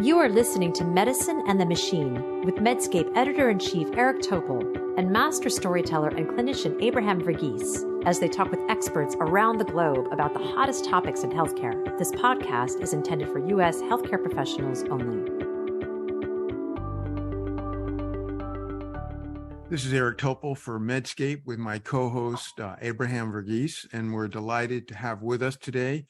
You are listening to Medicine and the Machine with Medscape Editor-in-Chief Eric Topol and Master Storyteller and Clinician Abraham Verghese as they talk with experts around the globe about the hottest topics in healthcare. This podcast is intended for U.S. healthcare professionals only. This is Eric Topol for Medscape with my co-host Abraham Verghese, and we're delighted to have with us today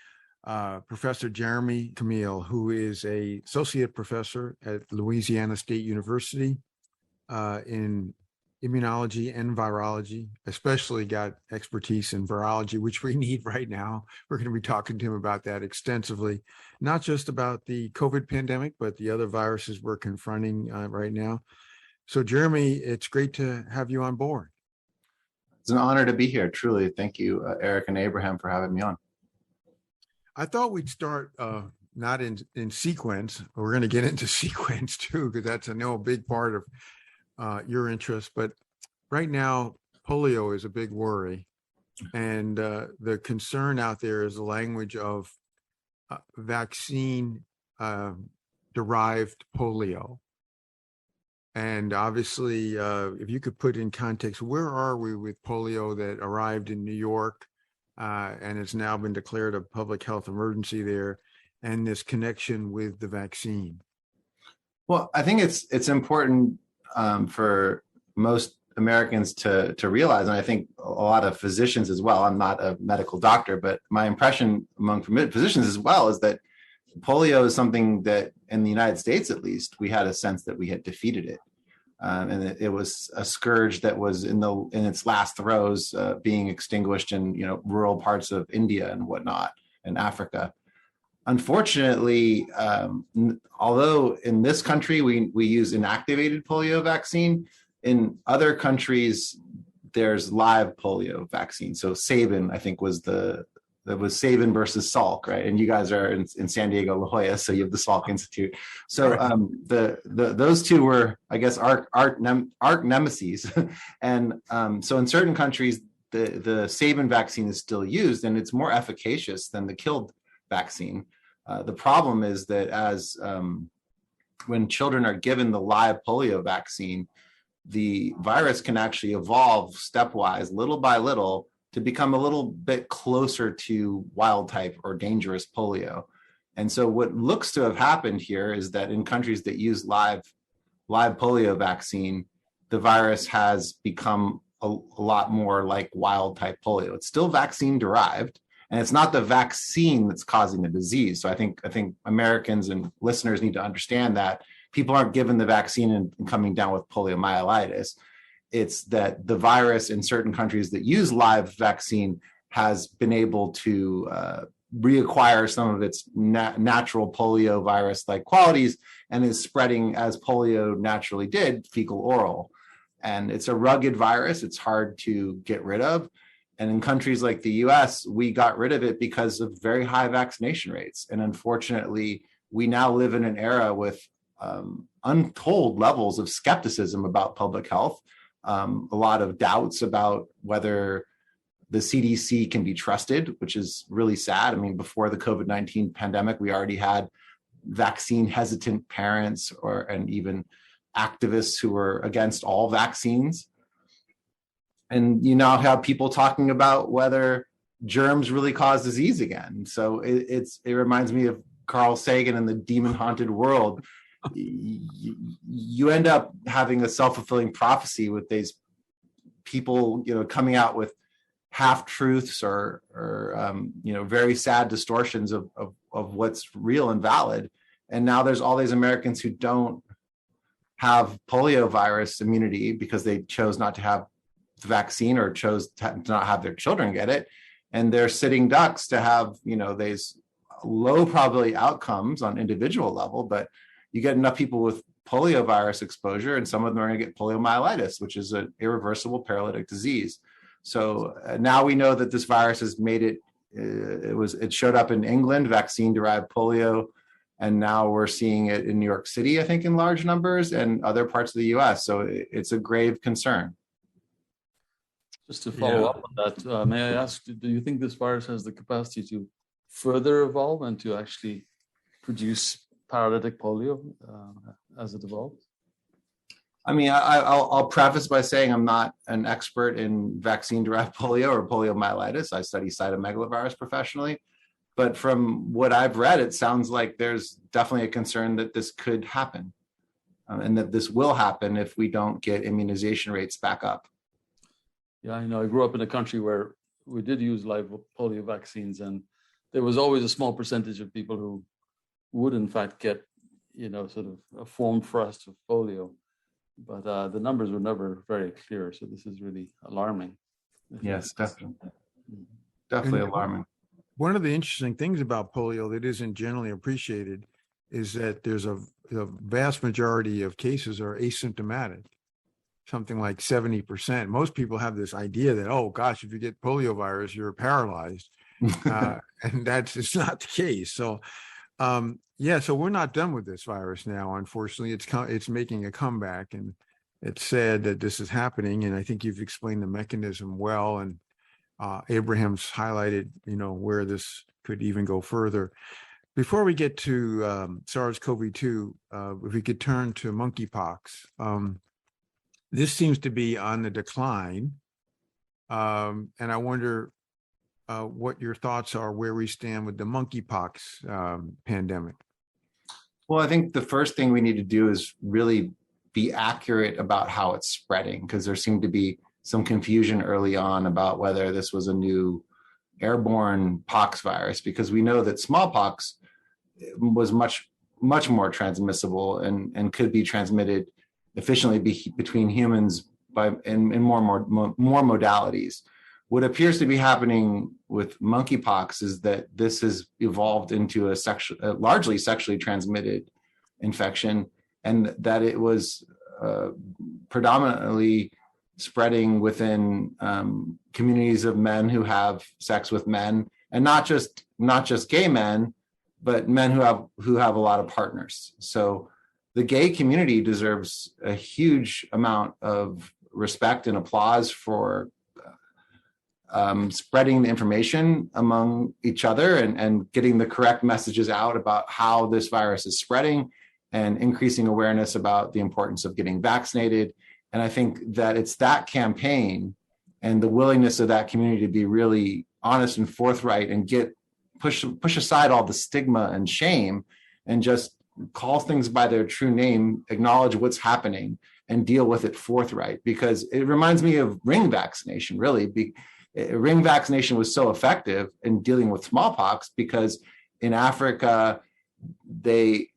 Professor Jeremy Kamil, who is an associate professor at Louisiana State University in immunology and virology, especially got expertise in virology, which we need right now. We're going to be talking to him about that extensively, not just about the COVID pandemic, but the other viruses we're confronting right now. So, Jeremy, it's great to have you on board. It's an honor to be here, truly. Thank you, Eric and Abraham, for having me on. I thought we'd start not in sequence. We're going to get into sequence too, because that's, I know, a big part of your interest. But right now, polio is a big worry. And the concern out there is the language of vaccine derived polio. And obviously, if you could put in context, where are we with polio that arrived in New York? And it's now been declared a public health emergency there, and this connection with the vaccine. Well, I think it's important for most Americans to realize, and I think a lot of physicians as well. I'm not a medical doctor, but my impression among physicians as well is that polio is something that, in the United States at least, we had a sense that we had defeated it. And it was a scourge that was in its last throes, being extinguished in rural parts of India and whatnot, and Africa. Unfortunately, although in this country we use inactivated polio vaccine, in other countries there's live polio vaccine. So Sabin, I think, was Sabin versus Salk, right? And you guys are in San Diego, La Jolla, so you have the Salk Institute. So those two were, I guess, arch nemesis. And so in certain countries, the Sabin vaccine is still used, and it's more efficacious than the killed vaccine. The problem is that when children are given the live polio vaccine, the virus can actually evolve stepwise, little by little, to become a little bit closer to wild type or dangerous polio. And so what looks to have happened here is that in countries that use live polio vaccine, the virus has become a lot more like wild type polio. It's still vaccine derived, and it's not the vaccine that's causing the disease. So I think Americans and listeners need to understand that people aren't given the vaccine and coming down with poliomyelitis. It's that the virus in certain countries that use live vaccine has been able to reacquire some of its natural polio virus-like qualities and is spreading as polio naturally did, fecal oral. And it's a rugged virus. It's hard to get rid of. And in countries like the US, we got rid of it because of very high vaccination rates. And unfortunately, we now live in an era with untold levels of skepticism about public health. A lot of doubts about whether the CDC can be trusted, which is really sad. I mean, before the COVID-19 pandemic, we already had vaccine hesitant parents and even activists who were against all vaccines. And you now have people talking about whether germs really cause disease again. So it reminds me of Carl Sagan and the demon haunted world. You end up having a self-fulfilling prophecy with these people, coming out with half truths or very sad distortions of what's real and valid. And now there's all these Americans who don't have polio virus immunity because they chose not to have the vaccine or chose to not have their children get it. And they're sitting ducks to have, these low probability outcomes on individual level, but you get enough people with polio virus exposure, and some of them are going to get poliomyelitis, which is an irreversible paralytic disease. So now we know that this virus has made it. It showed up in England, vaccine-derived polio, and now we're seeing it in New York City, I think, in large numbers, and other parts of the U.S. So it's a grave concern. Just to follow up on that, may I ask, do you think this virus has the capacity to further evolve and to actually produce paralytic polio as it evolved? I mean, I'll preface by saying I'm not an expert in vaccine-derived polio or poliomyelitis. I study cytomegalovirus professionally. But from what I've read, it sounds like there's definitely a concern that this could happen and that this will happen if we don't get immunization rates back up. Yeah, I know. I grew up in a country where we did use live polio vaccines, and there was always a small percentage of people who would, in fact, get, sort of a form thrust of polio. But the numbers were never very clear. So this is really alarming. Yes, definitely. Definitely alarming. One of the interesting things about polio that isn't generally appreciated is that there's a vast majority of cases are asymptomatic, something like 70%. Most people have this idea that, oh gosh, if you get polio virus, you're paralyzed. And it's not the case. So so we're not done with this virus now. Unfortunately, it's making a comeback, and it's sad that this is happening. And I think you've explained the mechanism well, and Abraham's highlighted, where this could even go further. Before we get to SARS-CoV-2, if we could turn to monkeypox, this seems to be on the decline, and I wonder what your thoughts are, where we stand with the monkeypox pandemic. Well, I think the first thing we need to do is really be accurate about how it's spreading, because there seemed to be some confusion early on about whether this was a new airborne pox virus, because we know that smallpox was much more transmissible and could be transmitted efficiently between humans in more modalities. What appears to be happening with monkeypox is that this has evolved into a largely sexually transmitted infection, and that it was predominantly spreading within communities of men who have sex with men, and not just gay men, but men who have a lot of partners. So the gay community deserves a huge amount of respect and applause for spreading the information among each other and getting the correct messages out about how this virus is spreading, and increasing awareness about the importance of getting vaccinated. And I think that it's that campaign and the willingness of that community to be really honest and forthright and push aside all the stigma and shame and just call things by their true name, acknowledge what's happening, and deal with it forthright. Because it reminds me of ring vaccination, really. Ring vaccination was so effective in dealing with smallpox because in Africa, they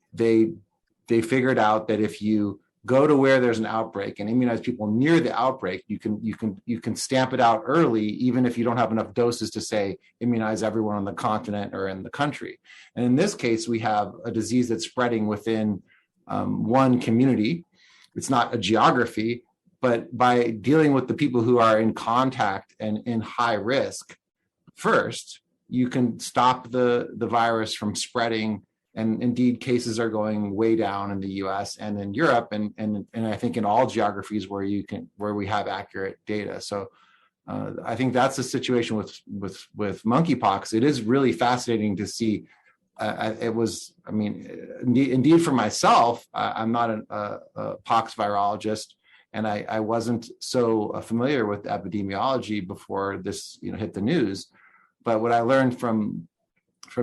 figured out that if you go to where there's an outbreak and immunize people near the outbreak, you can stamp it out early, even if you don't have enough doses to say immunize everyone on the continent or in the country. And in this case, we have a disease that's spreading within one community. It's not a geography, but by dealing with the people who are in contact and in high risk first, you can stop the virus from spreading. And indeed, cases are going way down in the U.S. and in Europe, and I think in all geographies where we have accurate data. So I think that's the situation with monkeypox. It is really fascinating to see. Indeed for myself, I'm not a pox virologist, and I wasn't so familiar with epidemiology before this hit the news. But what I learned from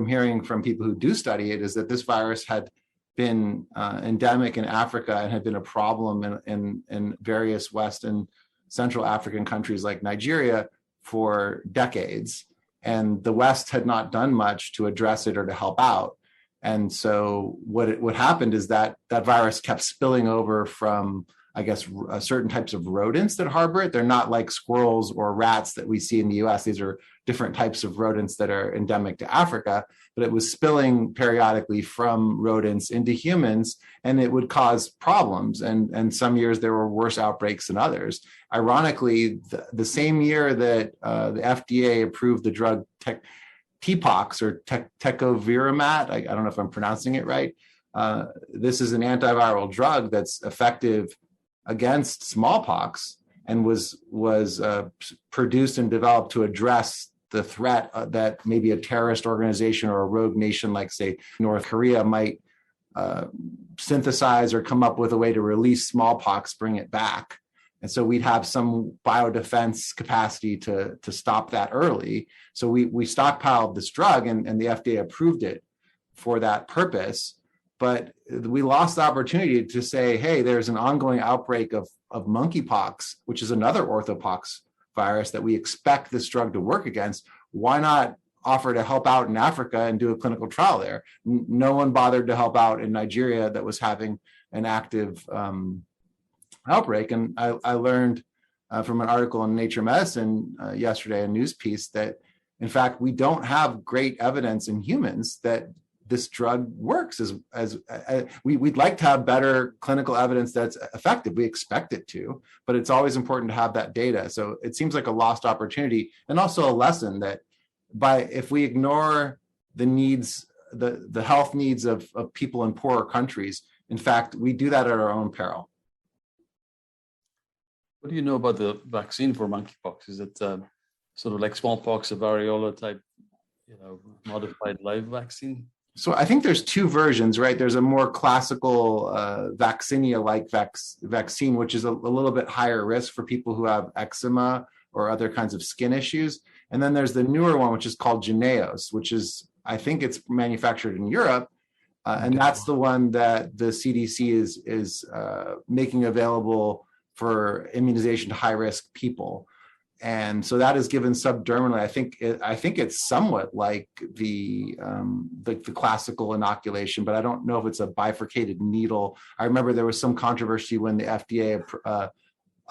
hearing from people who do study it is that this virus had been endemic in Africa and had been a problem in various West and Central African countries like Nigeria for decades. And the West had not done much to address it or to help out. And so what happened is that virus kept spilling over from, I guess, certain types of rodents that harbor it. They're not like squirrels or rats that we see in the US. These are different types of rodents that are endemic to Africa, but it was spilling periodically from rodents into humans, and it would cause problems. And some years there were worse outbreaks than others. Ironically, the same year that the FDA approved the drug Tpox or tecovirimat, I don't know if I'm pronouncing it right. This is an antiviral drug that's effective against smallpox and was produced and developed to address the threat that maybe a terrorist organization or a rogue nation like, say, North Korea might synthesize or come up with a way to release smallpox, bring it back. And so we'd have some biodefense capacity to stop that early. So we stockpiled this drug and the FDA approved it for that purpose. But we lost the opportunity to say, hey, there's an ongoing outbreak of monkeypox, which is another orthopox virus that we expect this drug to work against. Why not offer to help out in Africa and do a clinical trial there? No one bothered to help out in Nigeria that was having an active outbreak. And I learned from an article in Nature Medicine yesterday, a news piece, that in fact, we don't have great evidence in humans that this drug works as we'd like to have better clinical evidence that's effective. We expect it to, but it's always important to have that data. So it seems like a lost opportunity, and also a lesson that if we ignore the needs, the health needs of people in poorer countries, in fact, we do that at our own peril. What do you know about the vaccine for monkeypox? Is it sort of like smallpox, a variola type, modified live vaccine? So I think there's two versions, right? There's a more classical vaccinia-like vaccine, which is a little bit higher risk for people who have eczema or other kinds of skin issues. And then there's the newer one, which is called Jynneos, which is, I think it's manufactured in Europe. And that's the one that the CDC is making available for immunization to high-risk people. And so that is given subdermally. I think it's somewhat like the classical inoculation, but I don't know if it's a bifurcated needle. I remember there was some controversy when the FDA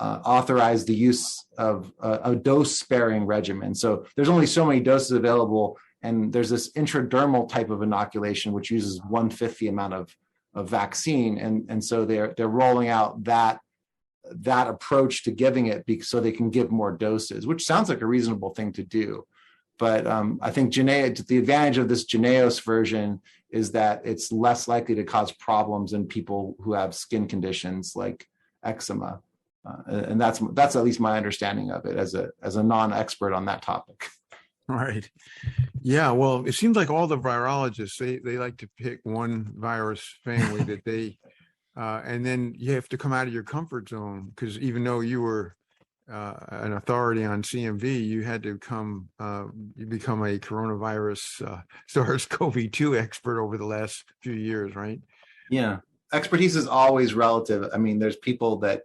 authorized the use of a dose-sparing regimen. So there's only so many doses available, and there's this intradermal type of inoculation which uses 1/5 the amount of vaccine, and so they're rolling out that approach to giving it so they can give more doses, which sounds like a reasonable thing to do. But I think the advantage of this Jynneos version is that it's less likely to cause problems in people who have skin conditions like eczema. And that's at least my understanding of it as a non-expert on that topic. Right. Yeah. Well, it seems like all the virologists, they like to pick one virus family that they and then you have to come out of your comfort zone, because even though you were an authority on CMV, you had to you become a coronavirus SARS-CoV-2 expert over the last few years, right? Yeah. Expertise is always relative. I mean, there's people that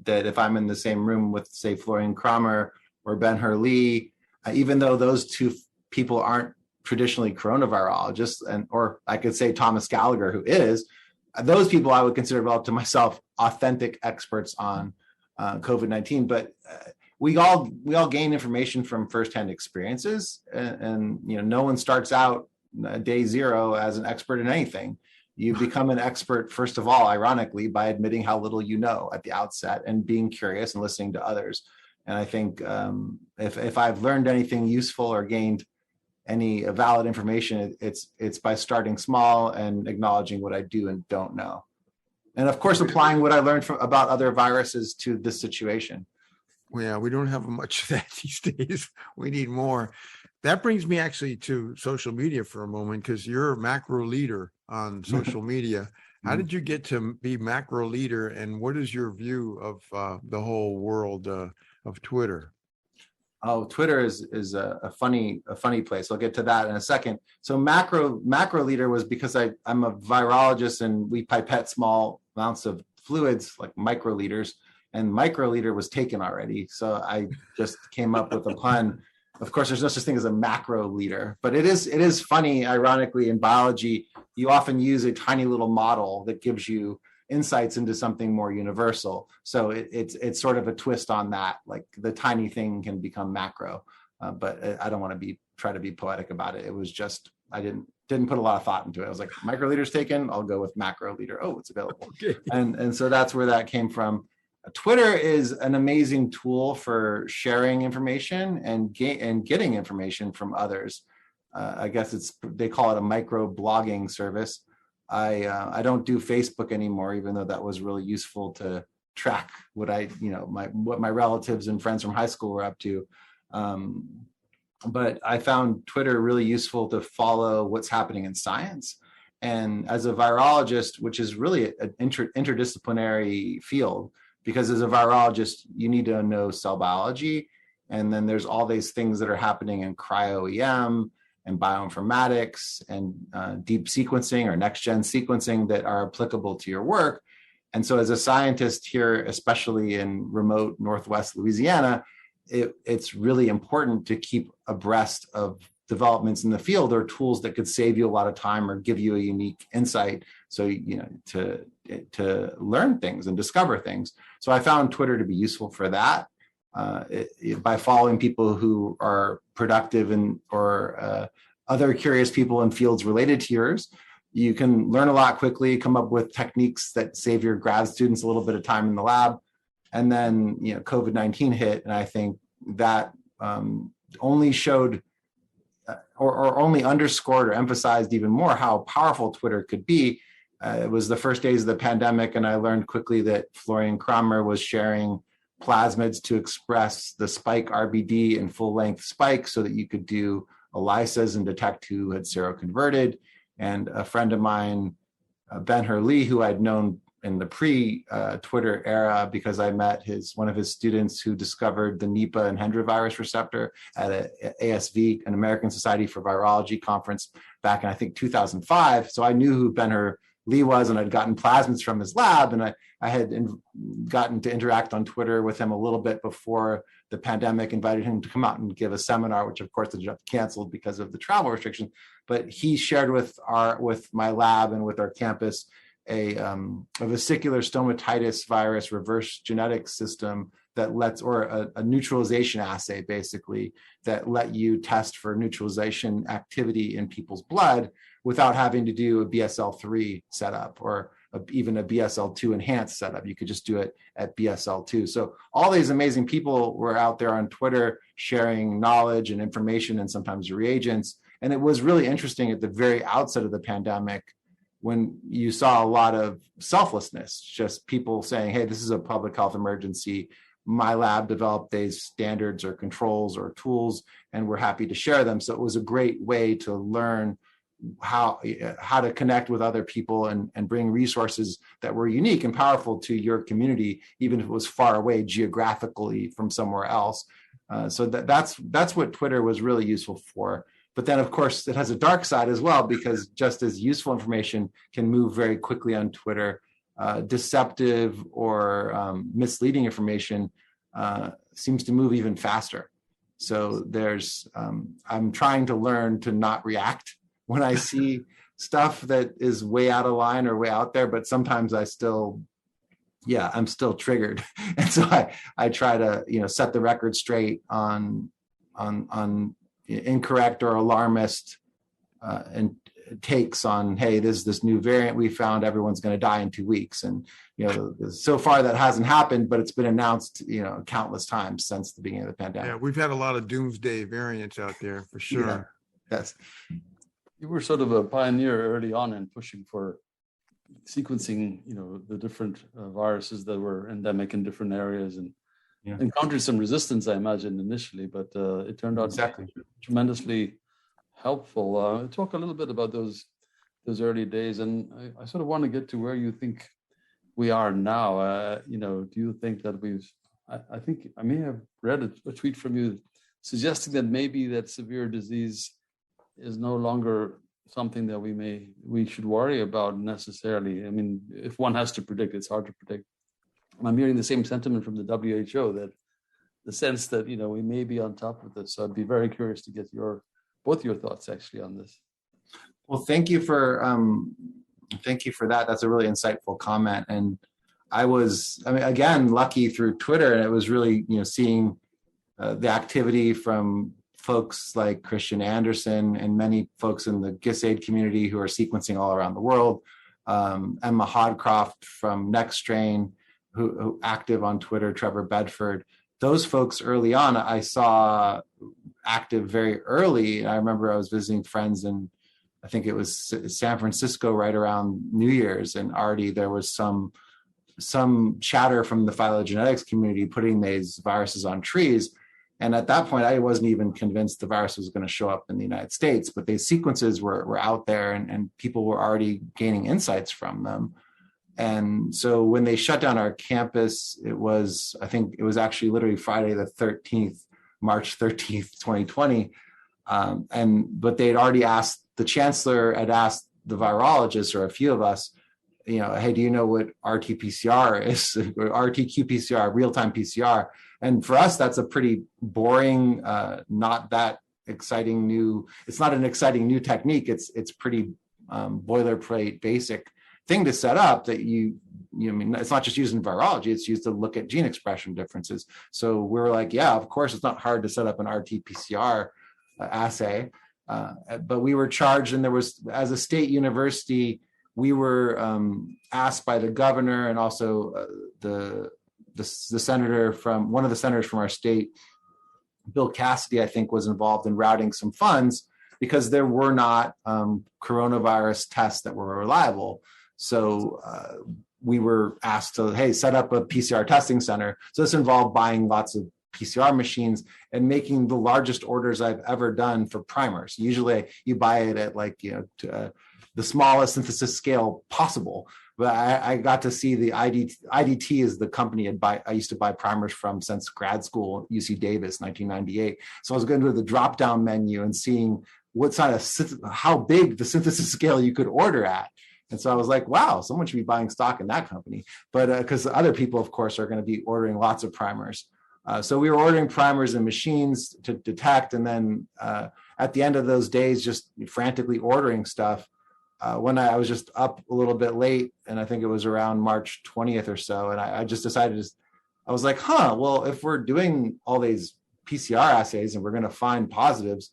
if I'm in the same room with, say, Florian Kramer or Ben-Hur Lee, even though those two people aren't traditionally coronavirologists, or I could say Thomas Gallagher, who is, those people I would consider relative to myself authentic experts on COVID-19. But we all gain information from firsthand experiences, and no one starts out day zero as an expert in anything. You become an expert, first of all, ironically, by admitting how little you know at the outset and being curious and listening to others. And I think if I've learned anything useful or gained any valid information, it's by starting small and acknowledging what I do and don't know. And of course, applying what I learned about other viruses to this situation. Well, yeah, we don't have much of that these days. We need more. That brings me actually to social media for a moment, because you're a macro leader on social media. How did you get to be macro leader, and what is your view of the whole world of Twitter? Oh, Twitter is a funny place. I'll get to that in a second. So macro leader was because I'm a virologist, and we pipette small amounts of fluids like microliters, and microliter was taken already. So I just came up with a pun. Of course, there's no such thing as a macro liter, but it is funny. Ironically, in biology, you often use a tiny little model that gives you insights into something more universal. So it's sort of a twist on that. Like the tiny thing can become macro, but I don't want to try to be poetic about it. It was just I didn't put a lot of thought into it. I was like, microliter's taken, I'll go with macro liter. Oh, it's available. Okay. And so that's where that came from. Twitter is an amazing tool for sharing information and getting information from others. I guess they call it a micro blogging service. I don't do Facebook anymore, even though that was really useful to track what my relatives and friends from high school were up to. But I found Twitter really useful to follow what's happening in science. And as a virologist, which is really an interdisciplinary field, because as a virologist, you need to know cell biology. And then there's all these things that are happening in cryo-EM and bioinformatics and deep sequencing or next-gen sequencing that are applicable to your work. And so as a scientist here, especially in remote Northwest Louisiana, it's really important to keep abreast of developments in the field or tools that could save you a lot of time or give you a unique insight. So, to learn things and discover things. So I found Twitter to be useful for that. By following people who are productive or other curious people in fields related to yours, you can learn a lot quickly, come up with techniques that save your grad students a little bit of time in the lab. And then, COVID-19 hit, and I think that only showed or only underscored or emphasized even more how powerful Twitter could be. It was the first days of the pandemic, and I learned quickly that Florian Kramer was sharing plasmids to express the spike RBD in full-length spike so that you could do ELISAs and detect who had seroconverted. And a friend of mine, Ben-Hur Lee, who I'd known in the pre-Twitter era because I met one of his students who discovered the Nipah and Hendra virus receptor at a ASV, an American Society for Virology conference back in, I think, 2005. So I knew who Ben-Hur Lee was, and I'd gotten plasmids from his lab, and I had gotten to interact on Twitter with him a little bit before the pandemic, invited him to come out and give a seminar, which of course ended up canceled because of the travel restriction. But he shared with my lab and with our campus a vesicular stomatitis virus reverse genetic system that lets, or a neutralization assay basically, that let you test for neutralization activity in people's blood without having to do a BSL-3 setup or even a BSL-2 enhanced setup. You could just do it at BSL-2. So all these amazing people were out there on Twitter sharing knowledge and information and sometimes reagents. And it was really interesting at the very outset of the pandemic when you saw a lot of selflessness, just people saying, hey, this is a public health emergency. My lab developed these standards or controls or tools, and we're happy to share them. So it was a great way to learn how to connect with other people and bring resources that were unique and powerful to your community, even if it was far away geographically from somewhere else. So that's what Twitter was really useful for. But then, of course, it has a dark side as well, because just as useful information can move very quickly on Twitter, deceptive or misleading information seems to move even faster. So I'm trying to learn to not react when I see stuff that is way out of line or way out there, but sometimes I'm still triggered. And so I try to, set the record straight on incorrect or alarmist and takes on, hey, this new variant we found, everyone's going to die in 2 weeks. And, so far that hasn't happened, but it's been announced, countless times since the beginning of the pandemic. Yeah, we've had a lot of doomsday variants out there for sure. Yeah. Yes. You were sort of a pioneer early on in pushing for sequencing, the different viruses that were endemic in different areas, and encountered some resistance, I imagine, initially, but it turned out tremendously helpful. Talk a little bit about those early days, and I sort of want to get to where you think we are now. Do you think that I think I may have read a tweet from you suggesting that maybe that severe disease is no longer something that we should worry about necessarily. I mean, if one has to predict, it's hard to predict. I'm hearing the same sentiment from the WHO, that the sense that, we may be on top of this. So I'd be very curious to get both your thoughts actually on this. Well, thank you for that. That's a really insightful comment. And I was, again, lucky through Twitter, and it was really, seeing the activity from folks like Christian Anderson and many folks in the GISAID community who are sequencing all around the world. Emma Hodcroft from NextStrain, who active on Twitter, Trevor Bedford. Those folks early on, I saw active very early. I remember I was visiting friends in, I think it was San Francisco right around New Year's, and already there was some chatter from the phylogenetics community putting these viruses on trees. And at that point, I wasn't even convinced the virus was going to show up in the United States, but these sequences were out there, and people were already gaining insights from them. And so when they shut down our campus, I think it was actually literally Friday the 13th, March 13th, 2020. But they had already asked, the chancellor had asked the virologists, or a few of us, hey, do you know what RT-PCR is, or RT-qPCR, real-time PCR? And for us, that's a pretty boring, not that exciting new, it's not an exciting new technique. It's pretty boilerplate basic thing to set up that it's not just used in virology, it's used to look at gene expression differences. So we were like, yeah, of course, it's not hard to set up an RT-PCR assay. But we were charged, and there was, as a state university, we were asked by the governor and also the senator from, one of the senators from our state, Bill Cassidy, I think, was involved in routing some funds because there were not coronavirus tests that were reliable. So we were asked to, hey, set up a PCR testing center. So this involved buying lots of PCR machines and making the largest orders I've ever done for primers. Usually you buy it at the smallest synthesis scale possible. But I got to see the IDT is the company I used to buy primers from since grad school, UC Davis, 1998. So I was going to the drop-down menu and seeing how big the synthesis scale you could order at. And so I was like, wow, someone should be buying stock in that company. But because other people, of course, are going to be ordering lots of primers. So we were ordering primers and machines to detect. And then at the end of those days, just frantically ordering stuff. When I was just up a little bit late, and I think it was around March 20th or so, and I just decided, I was like, well, if we're doing all these PCR assays and we're going to find positives,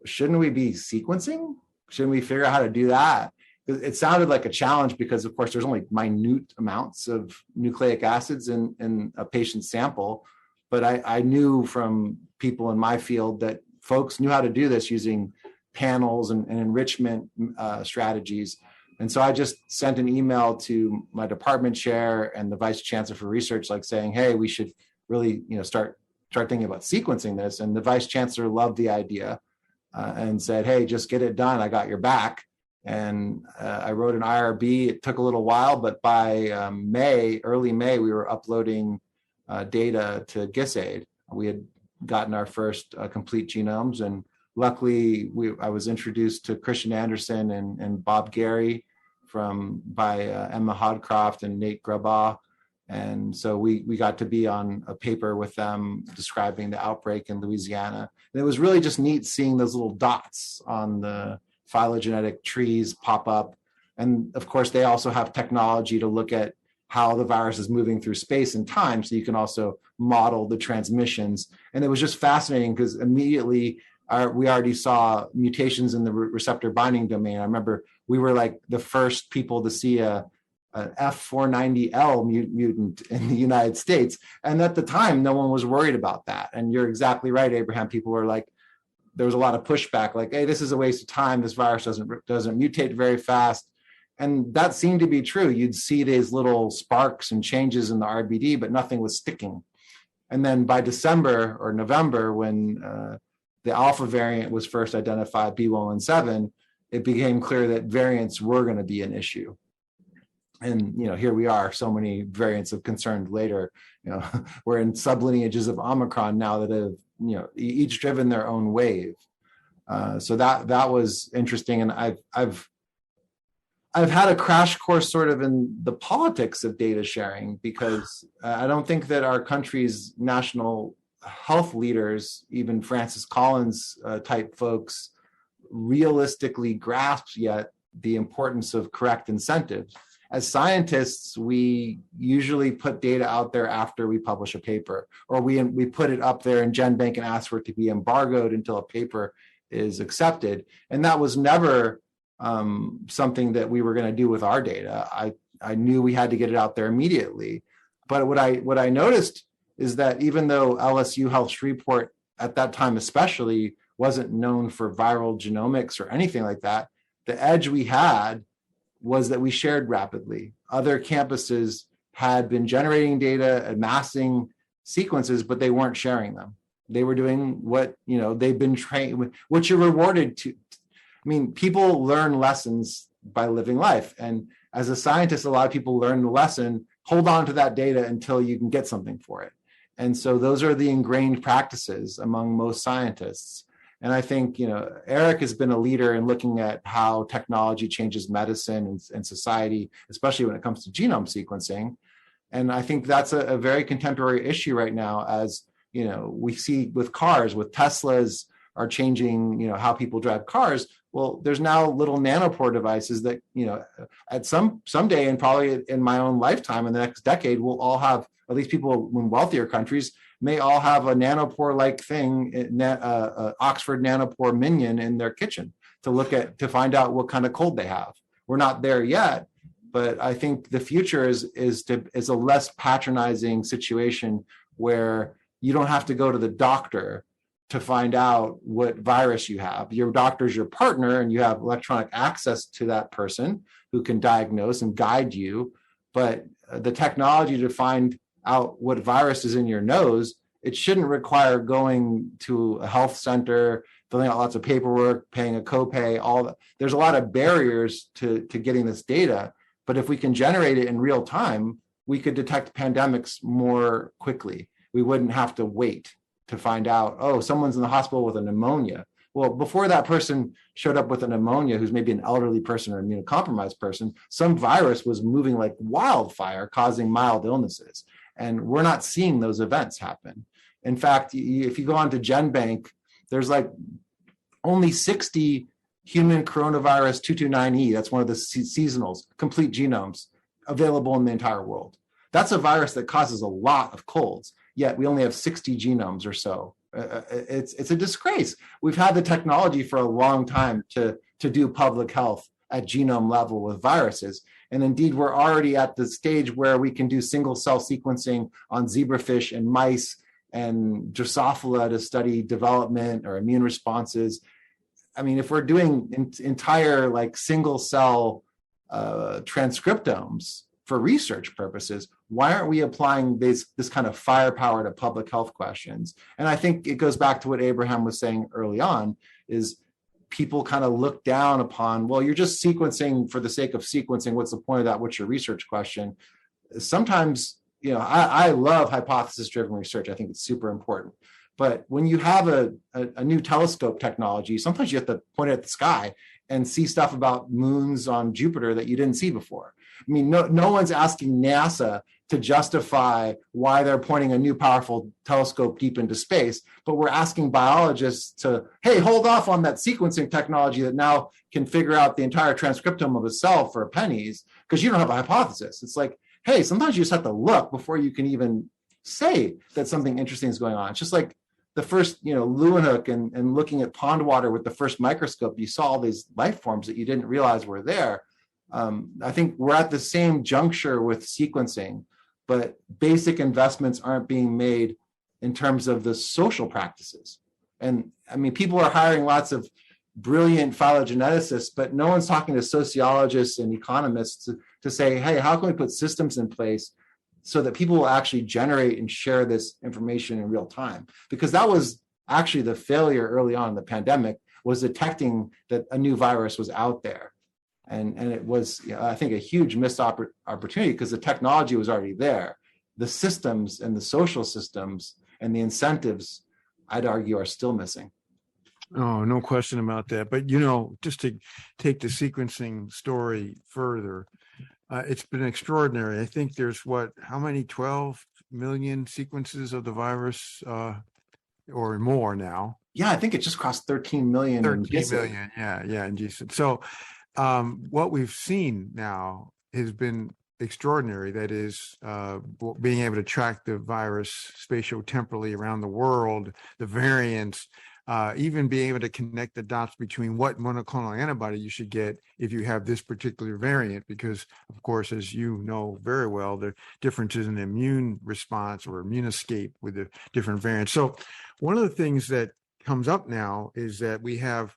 shouldn't we be sequencing? Shouldn't we figure out how to do that? It sounded like a challenge because, of course, there's only minute amounts of nucleic acids in a patient's sample. But I knew from people in my field that folks knew how to do this using panels and enrichment strategies. And so I just sent an email to my department chair and the vice chancellor for research, like saying, hey, we should really start thinking about sequencing this. And the vice chancellor loved the idea and said, hey, just get it done. I got your back. And I wrote an IRB. It took a little while, but by early May, we were uploading data to GISAID. We had gotten our first complete genomes, and luckily I was introduced to Christian Anderson and Bob Gary by Emma Hodcroft and Nate Grabaugh. And so we got to be on a paper with them describing the outbreak in Louisiana. And it was really just neat seeing those little dots on the phylogenetic trees pop up. And of course, they also have technology to look at how the virus is moving through space and time. So you can also model the transmissions. And it was just fascinating because immediately we already saw mutations in the receptor binding domain. I remember we were like the first people to see a F490L mutant in the United States. And at the time, no one was worried about that. And you're exactly right, Abraham. People were like, there was a lot of pushback, like, hey, this is a waste of time. This virus doesn't mutate very fast. And that seemed to be true. You'd see these little sparks and changes in the RBD, but nothing was sticking. And then by December or November, when the alpha variant was first identified, B117, it became clear that variants were going to be an issue. And here we are, so many variants of concern later. We're in sublineages of Omicron now that have each driven their own wave. So that was interesting, and I've had a crash course sort of in the politics of data sharing, because I don't think that our country's national health leaders, even Francis Collins type folks, realistically grasp yet the importance of correct incentives. As scientists, we usually put data out there after we publish a paper, or we put it up there in GenBank and ask for it to be embargoed until a paper is accepted. And that was never something that we were going to do with our data. I knew we had to get it out there immediately. But what I noticed is that even though LSU Health Shreveport at that time especially wasn't known for viral genomics or anything like that, the edge we had was that we shared rapidly. Other campuses had been generating data, amassing sequences, but they weren't sharing them. They were doing what, they've been trained with, what you're rewarded to. I mean, people learn lessons by living life. And as a scientist, a lot of people learn the lesson, hold on to that data until you can get something for it. And so those are the ingrained practices among most scientists. And I think, Eric has been a leader in looking at how technology changes medicine and society, especially when it comes to genome sequencing. And I think that's a very contemporary issue right now, as, we see with cars, with Teslas are changing, how people drive cars. Well, there's now little nanopore devices that, at someday, and probably in my own lifetime in the next decade, we'll all have, at least people in wealthier countries, may all have a nanopore-like thing, Oxford nanopore minion in their kitchen to find out what kind of cold they have. We're not there yet, but I think the future is a less patronizing situation where you don't have to go to the doctor to find out what virus you have. Your doctor's your partner, and you have electronic access to that person who can diagnose and guide you. But the technology to find out what virus is in your nose, it shouldn't require going to a health center, filling out lots of paperwork, paying a copay, there's a lot of barriers to getting this data. But if we can generate it in real time, we could detect pandemics more quickly. We wouldn't have to wait to find out, someone's in the hospital with a pneumonia. Well, before that person showed up with a pneumonia, who's maybe an elderly person or immunocompromised person, some virus was moving like wildfire, causing mild illnesses. And we're not seeing those events happen. In fact, if you go on to GenBank, there's like only 60 human coronavirus 229E, that's one of the seasonals, complete genomes available in the entire world. That's a virus that causes a lot of colds, yet we only have 60 genomes or so. It's a disgrace. We've had the technology for a long time to do public health at genome level with viruses. And indeed, we're already at the stage where we can do single cell sequencing on zebrafish and mice and Drosophila to study development or immune responses. I mean, if we're doing entire like single cell transcriptomes for research purposes, why aren't we applying this kind of firepower to public health questions? And I think it goes back to what Abraham was saying early on, is people kind of look down upon, well, you're just sequencing for the sake of sequencing. What's the point of that? What's your research question? Sometimes, I love hypothesis-driven research. I think it's super important. But when you have a new telescope technology, sometimes you have to point it at the sky and see stuff about moons on Jupiter that you didn't see before. I mean, no one's asking NASA to justify why they're pointing a new powerful telescope deep into space, but we're asking biologists to, hey, hold off on that sequencing technology that now can figure out the entire transcriptome of a cell for pennies, because you don't have a hypothesis. It's like, hey, sometimes you just have to look before you can even say that something interesting is going on. It's just like the first, Leeuwenhoek and looking at pond water with the first microscope, you saw all these life forms that you didn't realize were there. I think we're at the same juncture with sequencing, but basic investments aren't being made in terms of the social practices. And I mean, people are hiring lots of brilliant phylogeneticists, but no one's talking to sociologists and economists to say, hey, how can we put systems in place so that people will actually generate and share this information in real time? Because that was actually the failure early on in the pandemic, was detecting that a new virus was out there. And it was, I think, a huge missed opportunity because the technology was already there. The systems and the social systems and the incentives, I'd argue, are still missing. Oh, no question about that. But, just to take the sequencing story further, it's been extraordinary. I think there's how many, 12 million sequences of the virus or more now? Yeah, I think it just crossed 13 million. 13 million, yeah. And so what we've seen now has been extraordinary. That is, being able to track the virus spatio-temporally around the world, the variants, even being able to connect the dots between what monoclonal antibody you should get if you have this particular variant, because, of course, as you know very well, there are differences in the immune response or immune escape with the different variants. So one of the things that comes up now is that we have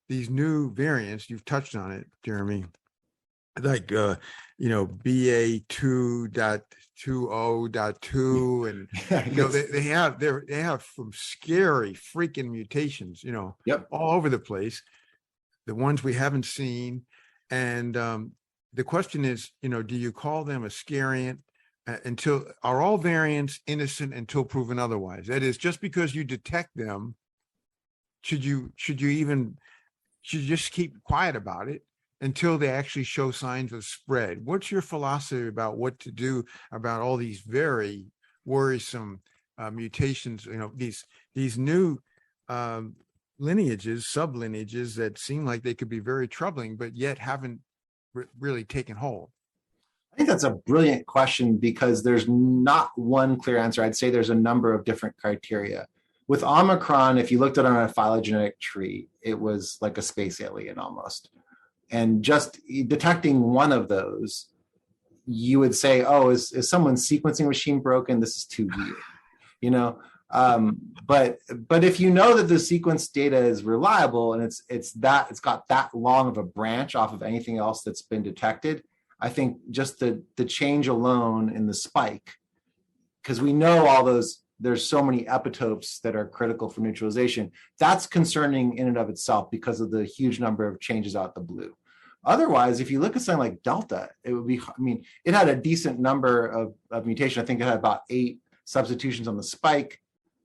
these new variants. You've touched on it, Jeremy, like BA2.20.2, and they have some scary freaking mutations, Yep. all over the place, the ones we haven't seen. And the question is, do you call them a scariant are all variants innocent until proven otherwise? That is, just because you detect them, should you just keep quiet about it until they actually show signs of spread? What's your philosophy about what to do about all these very worrisome mutations? These new sublineages that seem like they could be very troubling, but yet haven't really taken hold. I think that's a brilliant question, because there's not one clear answer. I'd say there's a number of different criteria. With Omicron, if you looked at it on a phylogenetic tree, it was like a space alien almost. And just detecting one of those, you would say, oh, is someone's sequencing machine broken? This is too weird, but if you know that the sequence data is reliable and it's got that long of a branch off of anything else that's been detected, I think just the change alone in the spike, because we know all those, there's so many epitopes that are critical for neutralization, that's concerning in and of itself because of the huge number of changes out the blue. Otherwise, if you look at something like Delta, it would be, it had a decent number of mutation. I think it had about 8 substitutions on the spike,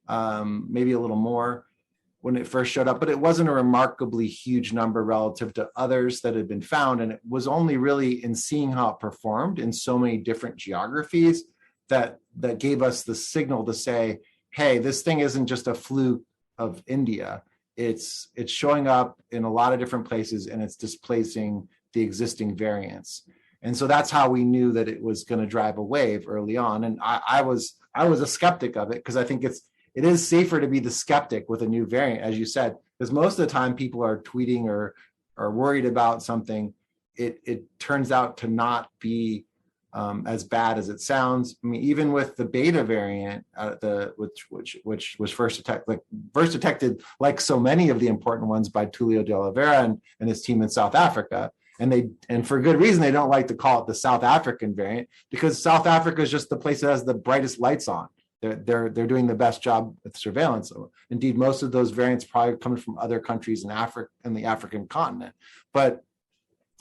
maybe a little more when it first showed up, but it wasn't a remarkably huge number relative to others that had been found. And it was only really in seeing how it performed in so many different geographies that gave us the signal to say, hey, this thing isn't just a fluke of India. It's showing up in a lot of different places and it's displacing the existing variants. And so that's how we knew that it was going to drive a wave early on. And I was a skeptic of it, because I think it is safer to be the skeptic with a new variant, as you said, because most of the time people are tweeting or worried about something. It turns out to not be as bad as it sounds. Even with the beta variant, which was first detected, like so many of the important ones, by Tulio de Oliveira and his team in South Africa. And for good reason, they don't like to call it the South African variant, because South Africa is just the place that has the brightest lights on. They're doing the best job with surveillance. Indeed, most of those variants probably come from other countries in Africa and the African continent. But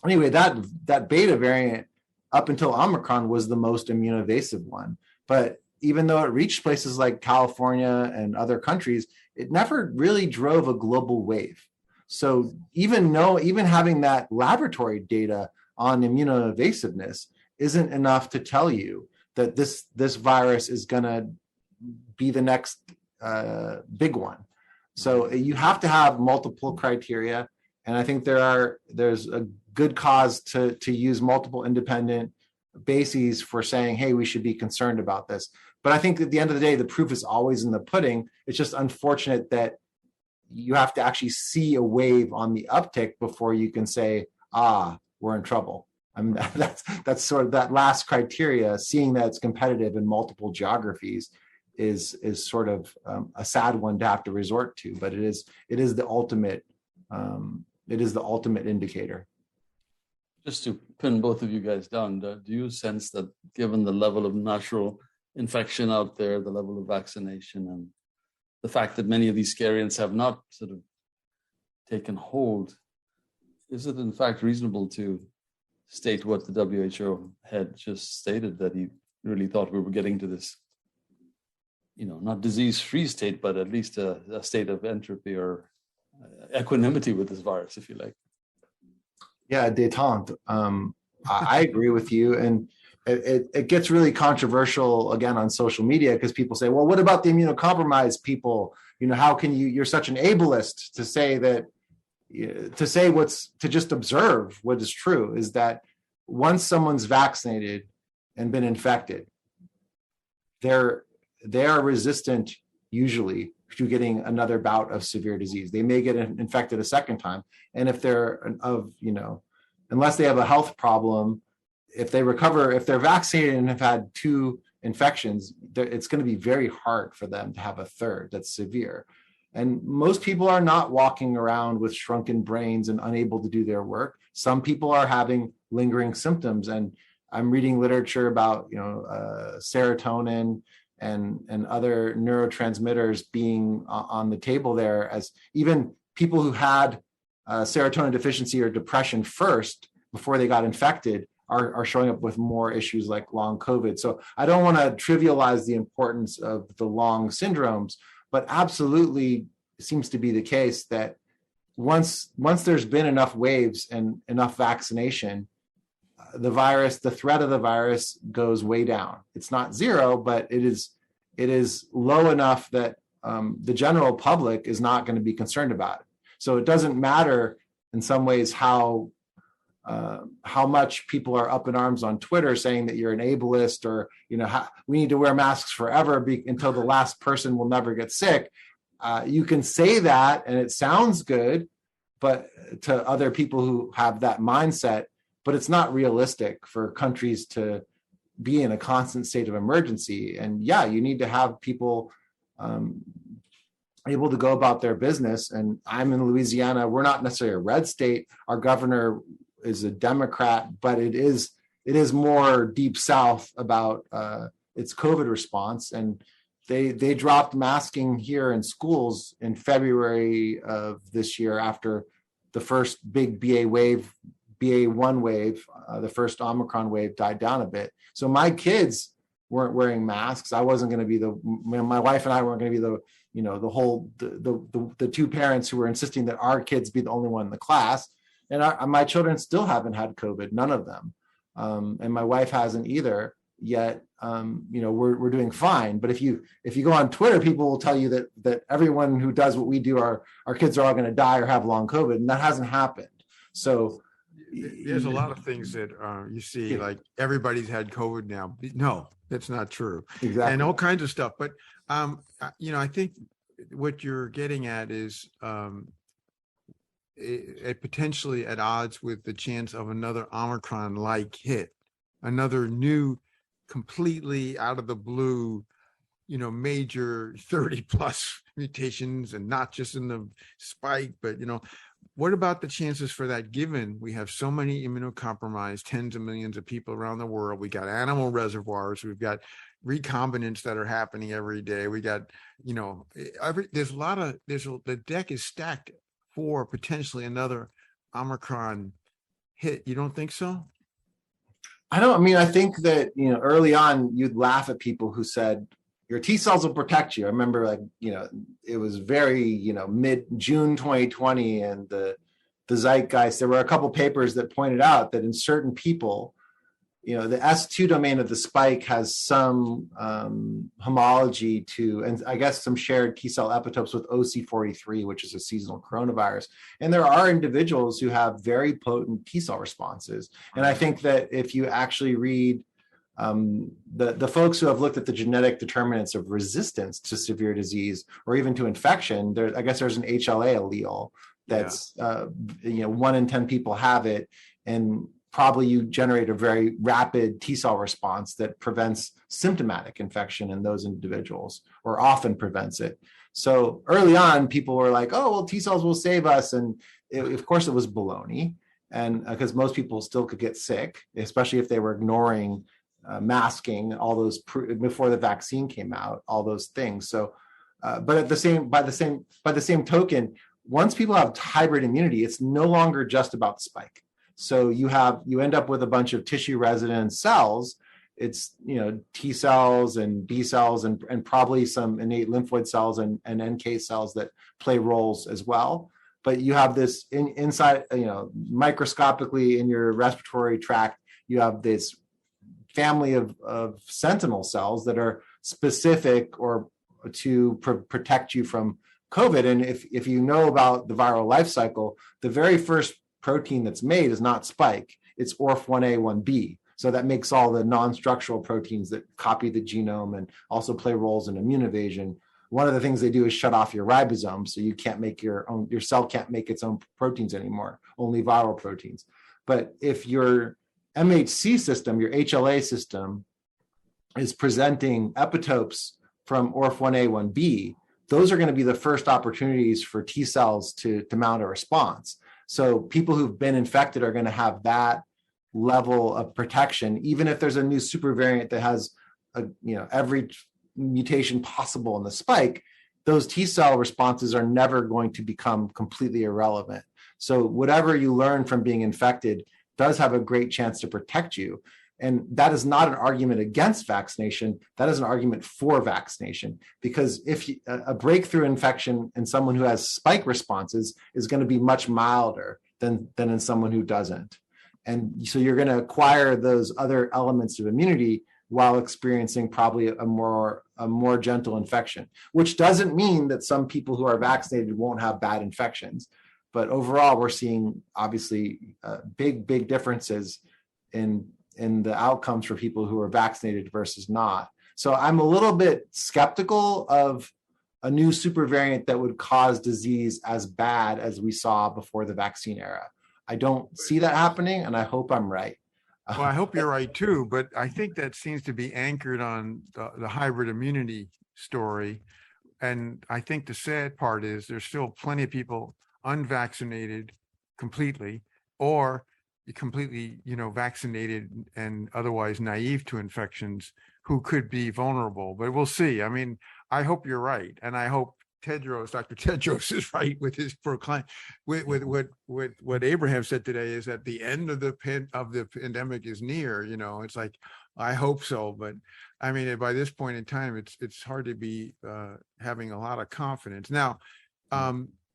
anyway, that beta variant up until Omicron was the most immunoevasive one. But even though it reached places like California and other countries, it never really drove a global wave. So even having that laboratory data on immunoevasiveness isn't enough to tell you that this virus is going to be the next big one. So you have to have multiple criteria. And I think there's a good cause to use multiple independent bases for saying, hey, we should be concerned about this. But I think at the end of the day, the proof is always in the pudding. It's just unfortunate that you have to actually see a wave on the uptick before you can say, we're in trouble. That's sort of that last criteria, seeing that it's competitive in multiple geographies is sort of a sad one to have to resort to, but it is the ultimate indicator. Just to pin both of you guys down, do you sense that given the level of natural infection out there, the level of vaccination, and the fact that many of these scariants have not sort of taken hold, is it in fact reasonable to state what the WHO head just stated, that he really thought we were getting to this, not disease-free state, but at least a state of entropy or equanimity with this virus, if you like? Yeah, détente. I agree with you. And it gets really controversial again on social media, because people say, well, what about the immunocompromised people? How can you're such an ableist to say that, to just observe what is true is that once someone's vaccinated and been infected, they are resistant usually to getting another bout of severe disease. They may get infected a second time. And if unless they have a health problem, if they recover, if they're vaccinated and have had 2 infections, it's going to be very hard for them to have a third that's severe. And most people are not walking around with shrunken brains and unable to do their work. Some people are having lingering symptoms, and I'm reading literature about serotonin and other neurotransmitters being on the table there, as even people who had serotonin deficiency or depression first before they got infected are showing up with more issues like long COVID. So I don't want to trivialize the importance of the long syndromes, but absolutely it seems to be the case that once there's been enough waves and enough vaccination, the threat of the virus goes way down. It's not zero, but it is low enough that the general public is not going to be concerned about it. So it doesn't matter in some ways how much people are up in arms on Twitter saying that you're an ableist, or we need to wear masks forever until the last person will never get sick. You can say that and it sounds good, but to other people who have that mindset, but it's not realistic for countries to be in a constant state of emergency. And yeah, you need to have people able to go about their business. And I'm in Louisiana. We're not necessarily a red state. Our governor is a Democrat, but it is more deep South about its COVID response. And they dropped masking here in schools in February of this year after the first big BA1 wave, the first Omicron wave died down a bit. So my kids weren't wearing masks. I wasn't going to be my wife and I weren't going to be the two parents who were insisting that our kids be the only one in the class. And my children still haven't had COVID, none of them. And my wife hasn't either yet. We're doing fine. But if you go on Twitter, people will tell you that everyone who does what we do, our kids are all going to die or have long COVID, and that hasn't happened. So there's a lot of things that you see, like everybody's had COVID now. No, that's not true. Exactly. And all kinds of stuff. But I think what you're getting at is potentially at odds with the chance of another Omicron-like hit, another new, completely out of the blue, major 30 plus mutations, and not just in the spike, but what about the chances for that, given we have so many immunocompromised tens of millions of people around the world? We got animal reservoirs, we've got recombinants that are happening every day, we got the deck is stacked for potentially another Omicron hit. You don't think so? I think that, early on you'd laugh at people who said your T cells will protect you. I remember it was very, mid-June 2020, and the zeitgeist, there were a couple papers that pointed out that in certain people, the S2 domain of the spike has some homology to, and I guess some shared T cell epitopes with OC43, which is a seasonal coronavirus. And there are individuals who have very potent T cell responses. And I think that if you actually read the folks who have looked at the genetic determinants of resistance to severe disease or even to infection, there's an HLA allele that's 1 in 10 people have it, and probably you generate a very rapid T cell response that prevents symptomatic infection in those individuals, or often prevents it. So early on, people were like, "Oh, well, T cells will save us," and of course it was baloney, and because most people still could get sick, especially if they were ignoring masking, all those before the vaccine came out, all those things. So, but by the same token, once people have hybrid immunity, it's no longer just about the spike. So you end up with a bunch of tissue resident cells. It's T cells and B cells and probably some innate lymphoid cells and NK cells that play roles as well. But you have this inside, microscopically in your respiratory tract, you have this family of sentinel cells that are specific or to protect you from COVID. And if you know about the viral life cycle, the very first protein that's made is not spike, it's ORF1A, 1B. So that makes all the non-structural proteins that copy the genome and also play roles in immune evasion. One of the things they do is shut off your ribosome, so you can't make your cell can't make its own proteins anymore, only viral proteins. But if your MHC system, your HLA system, is presenting epitopes from ORF1A, 1B, those are going to be the first opportunities for T cells to mount a response. So people who've been infected are going to have that level of protection, even if there's a new super variant that has every mutation possible in the spike. Those T cell responses are never going to become completely irrelevant. So whatever you learn from being infected does have a great chance to protect you. And that is not an argument against vaccination. That is an argument for vaccination, because if a breakthrough infection in someone who has spike responses is going to be much milder than in someone who doesn't. And so you're going to acquire those other elements of immunity while experiencing probably a more gentle infection, which doesn't mean that some people who are vaccinated won't have bad infections. But overall, we're seeing obviously big differences in the outcomes for people who are vaccinated versus not. So I'm a little bit skeptical of a new super variant that would cause disease as bad as we saw before the vaccine era. I don't see that happening, and I hope I'm right. Well, I hope you're right too, but I think that seems to be anchored on the hybrid immunity story. And I think the sad part is there's still plenty of people unvaccinated completely, or completely, vaccinated and otherwise naive to infections who could be vulnerable. But we'll see. I mean, I hope you're right, and I hope Dr. Tedros is right with his proclaim. With what Abraham said today is that the end of the pandemic is near. It's like, I hope so, but I mean, by this point in time, it's hard to be having a lot of confidence. Now,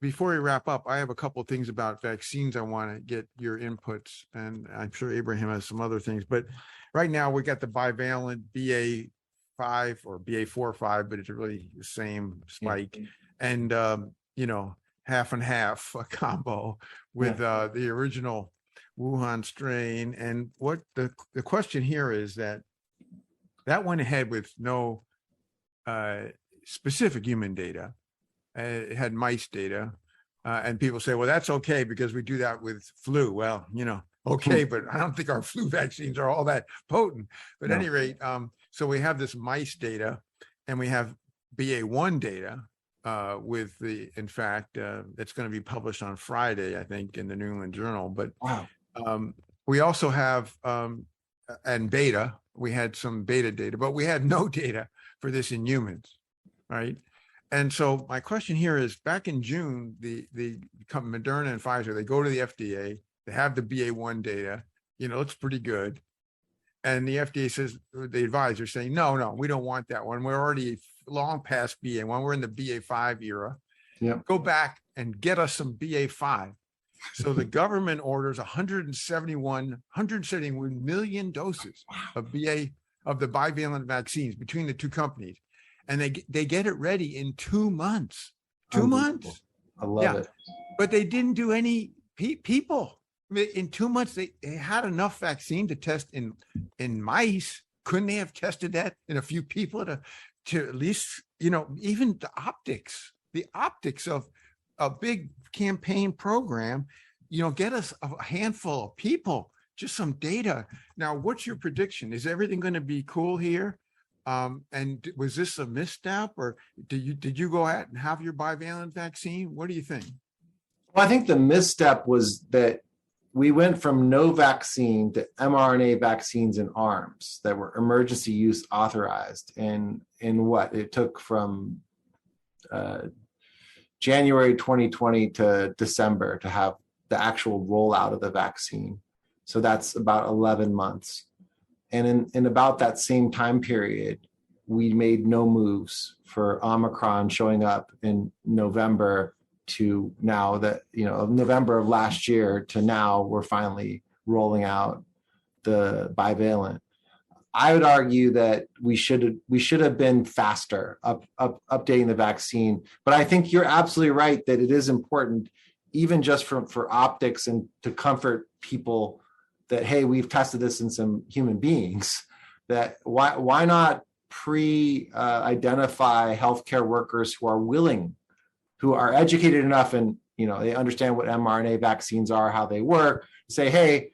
before we wrap up, I have a couple of things about vaccines I want to get your inputs, and I'm sure Abraham has some other things. But right now, we got the bivalent BA.5 or BA.4/5, but it's really the same spike, and half and half a combo with the original Wuhan strain. And what the question here is that went ahead with no specific human data. It had mice data, and people say, well, that's okay because we do that with flu. Well, okay, but I don't think our flu vaccines are all that potent. But at any rate, so we have this mice data, and we have BA1 data with in fact, it's going to be published on Friday, I think, in the New England Journal. But we also have, and beta, we had some beta data, but we had no data for this in humans, right? And so my question here is, back in June, the Moderna and Pfizer, they go to the FDA, they have the BA1 data, looks pretty good. And the FDA says, the advisor saying, no, we don't want that one. We're already long past BA1. We're in the BA5 era. Yep. Go back and get us some BA5. So the government orders 171 million doses of the bivalent vaccines between the two companies. And they get it ready in 2 months. 2 months. I love it. But they didn't do any people. In 2 months, they had enough vaccine to test in mice. Couldn't they have tested that in a few people to at least, even the optics of a big campaign program, get us a handful of people, just some data. Now, what's your prediction? Is everything going to be cool here? And was this a misstep, or did you go out and have your bivalent vaccine? What do you think? Well, I think the misstep was that we went from no vaccine to mRNA vaccines in arms that were emergency use authorized. And in what it took from January 2020 to December to have the actual rollout of the vaccine. So that's about 11 months. And in about that same time period, we made no moves for Omicron showing up in November to now that, November of last year to now, we're finally rolling out the bivalent. I would argue that we should have been faster updating the vaccine. But I think you're absolutely right that it is important, even just for optics and to comfort people that, hey, we've tested this in some human beings, that why not identify healthcare workers who are willing, who are educated enough and, they understand what mRNA vaccines are, how they work, say, hey,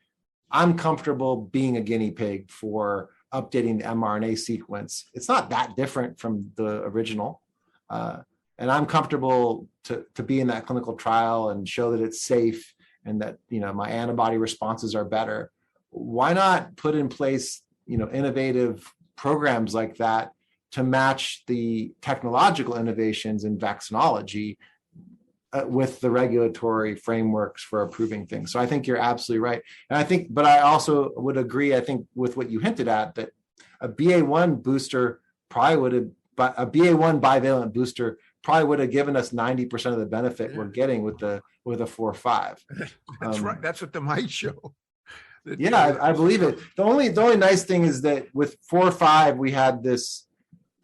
I'm comfortable being a guinea pig for updating the mRNA sequence. It's not that different from the original. And I'm comfortable to be in that clinical trial and show that it's safe and that, my antibody responses are better. Why not put in place, innovative programs like that to match the technological innovations in vaccinology with the regulatory frameworks for approving things? So I think you're absolutely right. And but I also would agree, I think, with what you hinted at, that a BA1 booster probably would have, but a BA1 bivalent booster probably would have given us 90% of the benefit we're getting with a 4-5. That's right. That's what the might show. I believe it. The only nice thing is that with 4-5, we had this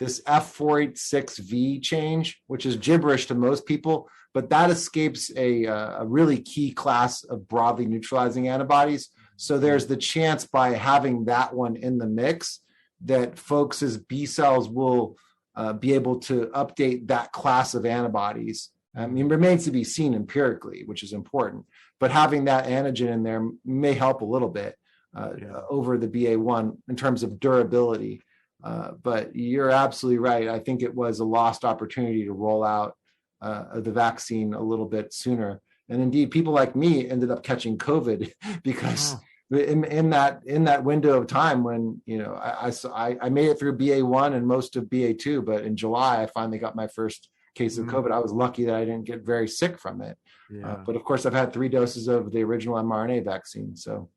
F486V change, which is gibberish to most people, but that escapes a really key class of broadly neutralizing antibodies. So there's the chance by having that one in the mix that folks' B cells will be able to update that class of antibodies. I mean, it remains to be seen empirically, which is important, but having that antigen in there may help a little bit over the BA1 in terms of durability. But you're absolutely right. I think it was a lost opportunity to roll out the vaccine a little bit sooner. And indeed, people like me ended up catching COVID because in that window of time when, I made it through BA1 and most of BA2, but in July, I finally got my first case of COVID. I was lucky that I didn't get very sick from it. But of course, I've had 3 doses of the original mRNA vaccine. So,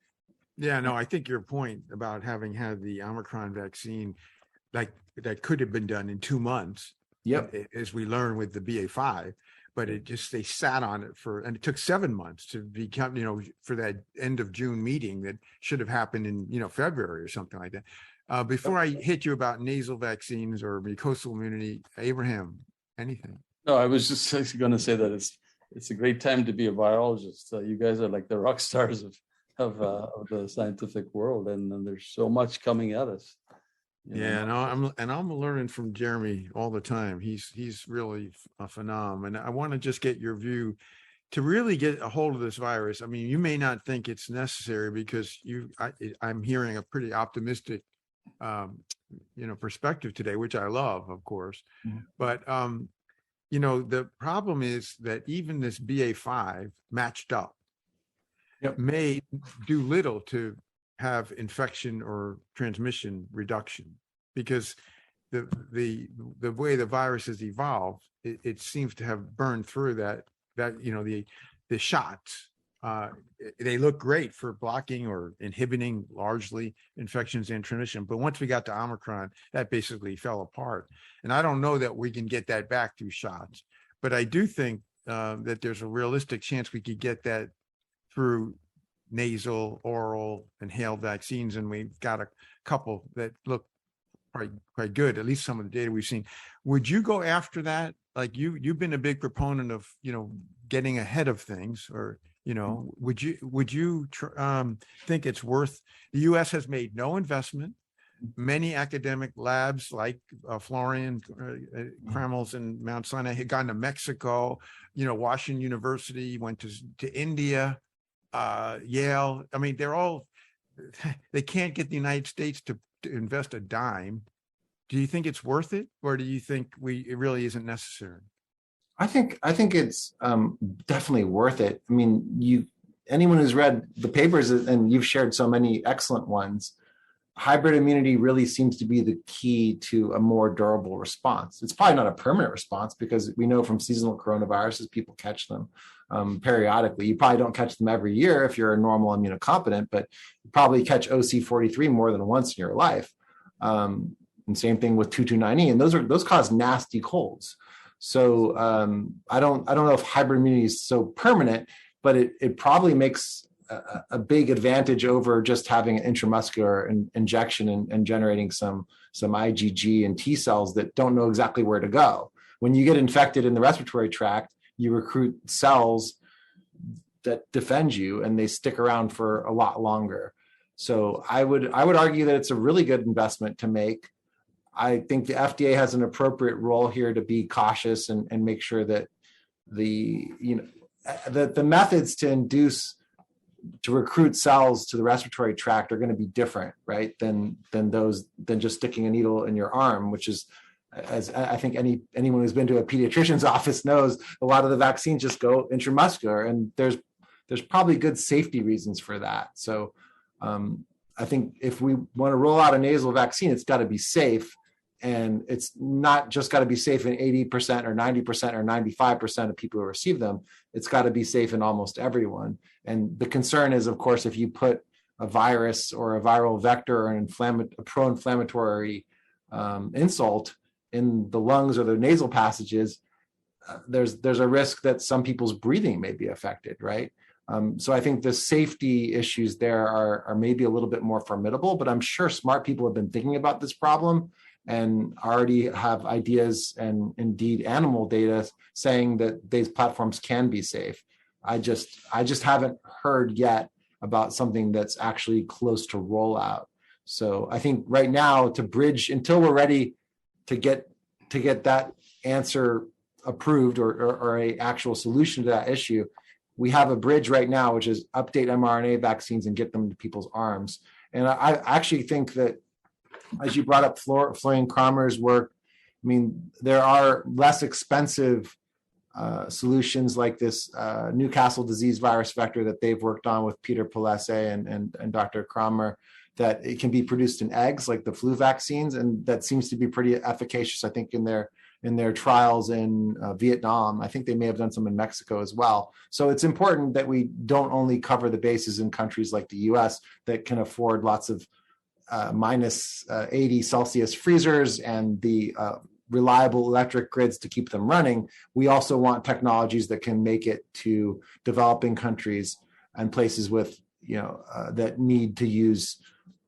I think your point about having had the Omicron vaccine, like that could have been done in 2 months. Yep. As we learned with the BA5, but they sat on it and it took 7 months to become, for that end of June meeting that should have happened in, February or something like that. Before I hit you about nasal vaccines or mucosal immunity, Abraham, anything? No, I was just going to say that it's a great time to be a virologist. You guys are like the rock stars of the scientific world, and there's so much coming at us. I'm learning from Jeremy all the time. He's really a phenom, and I want to just get your view to really get a hold of this virus. I mean, you may not think it's necessary because I'm hearing a pretty optimistic, perspective today, which I love, of course. Mm-hmm. But the problem is that even this BA5 matched up may do little to have infection or transmission reduction, because the way the virus has evolved, it seems to have burned through that the shots. They look great for blocking or inhibiting largely infections and transmission, but once we got to Omicron, that basically fell apart. And I don't know that we can get that back through shots, but I do think that there's a realistic chance we could get that through nasal, oral, inhaled vaccines, and we've got a couple that look quite good, at least some of the data we've seen. Would you go after that? Like you've been a big proponent of getting ahead of things, or would you think it's worth? The U.S. has made no investment. Many academic labs like Florian Kreml's and Mount Sinai had gone to Mexico. Washington University went to India. Yale. I mean, they can't get the United States to invest a dime. Do you think it's worth it, or do you think it really isn't necessary? I think it's definitely worth it. I mean, anyone who's read the papers, and you've shared so many excellent ones, hybrid immunity really seems to be the key to a more durable response. It's probably not a permanent response because we know from seasonal coronaviruses, people catch them periodically. You probably don't catch them every year if you're a normal immunocompetent, but you probably catch OC43 more than once in your life. And same thing with 229E, and those cause nasty colds. So I don't know if hybrid immunity is so permanent, but it probably makes a big advantage over just having an intramuscular injection and generating some IgG and T cells that don't know exactly where to go. When you get infected in the respiratory tract, you recruit cells that defend you, and they stick around for a lot longer. So I would argue that it's a really good investment to make. I think the FDA has an appropriate role here to be cautious and make sure that the methods to recruit cells to the respiratory tract are going to be different, right? Than just sticking a needle in your arm, which is, as I think anyone who's been to a pediatrician's office knows, a lot of the vaccines just go intramuscular, and there's there's probably good safety reasons for that. So I think if we want to roll out a nasal vaccine, it's got to be safe. And it's not just got to be safe in 80% or 90% or 95% of people who receive them. It's got to be safe in almost everyone. And the concern is, of course, if you put a virus or a viral vector or a pro-inflammatory insult in the lungs or the nasal passages, there's a risk that some people's breathing may be affected, right? So I think the safety issues there are maybe a little bit more formidable, but I'm sure smart people have been thinking about this problem and already have ideas and indeed animal data saying that these platforms can be safe. I just haven't heard yet about something that's actually close to rollout. So I think right now, to bridge until we're ready to get that answer approved or a actual solution to that issue, we have a bridge right now, which is update mRNA vaccines and get them to people's arms. And I actually think that, as you brought up Florian Kramer's work, I mean, there are less expensive solutions like this Newcastle disease virus vector that they've worked on with Peter Palese and Dr. Kramer, that it can be produced in eggs like the flu vaccines, and that seems to be pretty efficacious, I think, in their trials in Vietnam. I think they may have done some in Mexico as well. So it's important that we don't only cover the bases in countries like the US that can afford lots of minus 80 Celsius freezers and the reliable electric grids to keep them running. We also want technologies that can make it to developing countries and places with, that need to use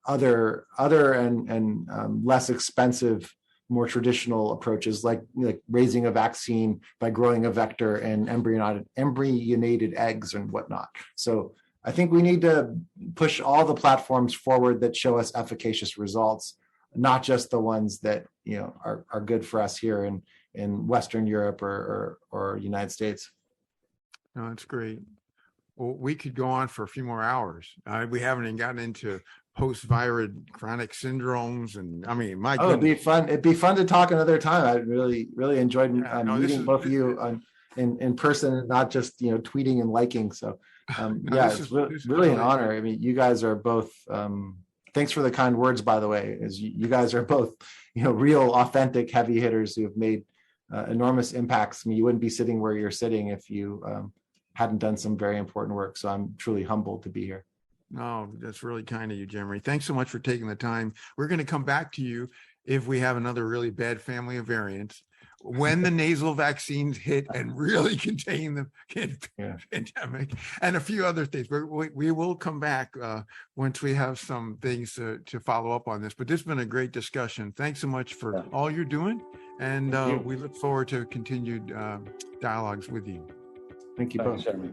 other and less expensive, more traditional approaches like raising a vaccine by growing a vector and embryonated eggs and whatnot. So I think we need to push all the platforms forward that show us efficacious results, not just the ones that are good for us here in Western Europe or United States. No, that's great. Well, we could go on for a few more hours. We haven't even gotten into post-viral chronic syndromes, and I mean, my goodness. It'd be fun to talk another time. I really enjoyed meeting both of you in person, not just tweeting and liking. So it's really an honor. I mean, you guys are both. Thanks for the kind words, by the way. As you guys are both, real, authentic heavy hitters who have made enormous impacts. I mean, you wouldn't be sitting where you're sitting if you hadn't done some very important work. So I'm truly humbled to be here. No, that's really kind of you, Jeremy. Thanks so much for taking the time. We're going to come back to you if we have another really bad family of variants, when the nasal vaccines hit and really contain the pandemic and a few other things. We will come back once we have some things to follow up on this. But this has been a great discussion. Thanks so much for all you're doing. And we look forward to continued dialogues with you. Thank you both. Jeremy.